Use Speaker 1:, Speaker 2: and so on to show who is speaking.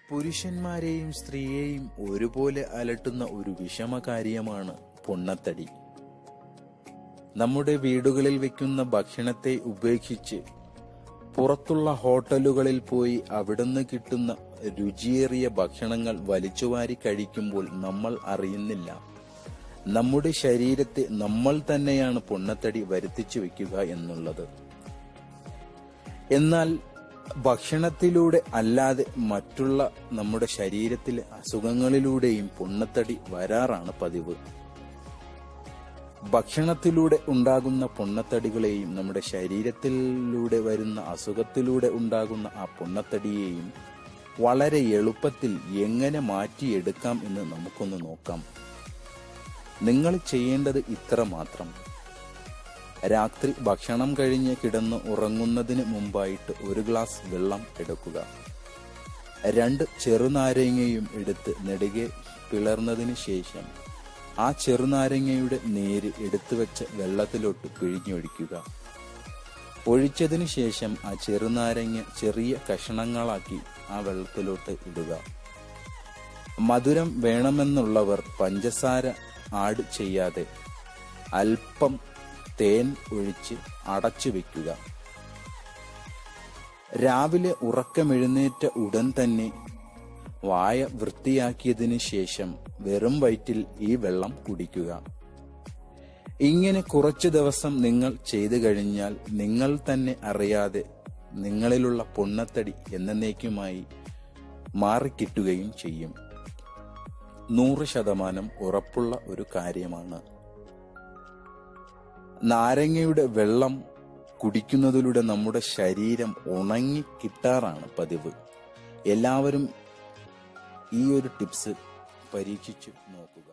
Speaker 1: പുരുഷന്മാരെയും സ്ത്രീയെയും ഒരുപോലെ അലട്ടുന്ന ഒരു വിഷമകാര്യമാണ് പൊണ്ണത്തടി. നമ്മുടെ വീടുകളിൽ വെക്കുന്ന ഭക്ഷണത്തെ ഉപേക്ഷിച്ച് പുറത്തുള്ള ഹോട്ടലുകളിൽ പോയി അവിടുന്ന് കിട്ടുന്ന രുചിയേറിയ ഭക്ഷണങ്ങൾ വലിച്ചുവാരി കഴിക്കുമ്പോൾ നമ്മൾ അറിയുന്നില്ല, നമ്മുടെ ശരീരത്തെ നമ്മൾ തന്നെയാണ് പൊണ്ണത്തടി വരുത്തിച്ചു വെക്കുക എന്നുള്ളത്. എന്നാൽ ഭക്ഷണത്തിലൂടെ അല്ലാതെ മറ്റുള്ള നമ്മുടെ ശരീരത്തിലെ അസുഖങ്ങളിലൂടെയും പൊണ്ണത്തടി വരാറാണ് പതിവ്. ഭക്ഷണത്തിലൂടെ ഉണ്ടാകുന്ന പൊണ്ണത്തടികളെയും നമ്മുടെ ശരീരത്തിലൂടെ വരുന്ന അസുഖത്തിലൂടെ ഉണ്ടാകുന്ന ആ പൊണ്ണത്തടിയെയും വളരെ എളുപ്പത്തിൽ എങ്ങനെ മാറ്റിയെടുക്കാം എന്ന് നമുക്കൊന്ന് നോക്കാം. നിങ്ങൾ ചെയ്യേണ്ടത് ഇത്ര മാത്രം. രാത്രി ഭക്ഷണം കഴിഞ്ഞ് കിടന്ന് ഉറങ്ങുന്നതിന് മുമ്പായിട്ട് ഒരു ഗ്ലാസ് വെള്ളം എടുക്കുക. 2 ചെറുനാരങ്ങയും എടുത്ത് നെടുകെ പിളർന്നതിന് ശേഷം ആ ചെറുനാരങ്ങയുടെ നീര് എടുത്തു വെച്ച വെള്ളത്തിലോട്ട് പിഴിഞ്ഞൊഴിക്കുക. ഒഴിച്ചതിന് ശേഷം ആ ചെറുനാരങ്ങ ചെറിയ കഷണങ്ങളാക്കി ആ വെള്ളത്തിലോട്ട് ഇടുക. മധുരം വേണമെന്നുള്ളവർ പഞ്ചസാര ആഡ് ചെയ്യാതെ അല്പം തേൻ ഒഴിച്ച് അടച്ചു വെക്കുക. രാവിലെ ഉറക്കമെഴുന്നേറ്റ ഉടൻ തന്നെ വായ വൃത്തിയാക്കിയതിന് ശേഷം വെറും വയറ്റിൽ ഈ വെള്ളം കുടിക്കുക. ഇങ്ങനെ കുറച്ചു ദിവസം നിങ്ങൾ ചെയ്തു കഴിഞ്ഞാൽ നിങ്ങൾ തന്നെ അറിയാതെ നിങ്ങളിലുള്ള പൊണ്ണത്തടി എന്നേക്കുമായി മാറിക്കിട്ടുകയും ചെയ്യും. 100% ഉറപ്പുള്ള ഒരു കാര്യമാണ്. നാരങ്ങയുടെ വെള്ളം കുടിക്കുന്നതിലൂടെ നമ്മുടെ ശരീരം ഉണങ്ങി കിട്ടാറാണ് പതിവ്. എല്ലാവരും ഈ ഒരു ടിപ്സ് പരീക്ഷിച്ച് നോക്കുക.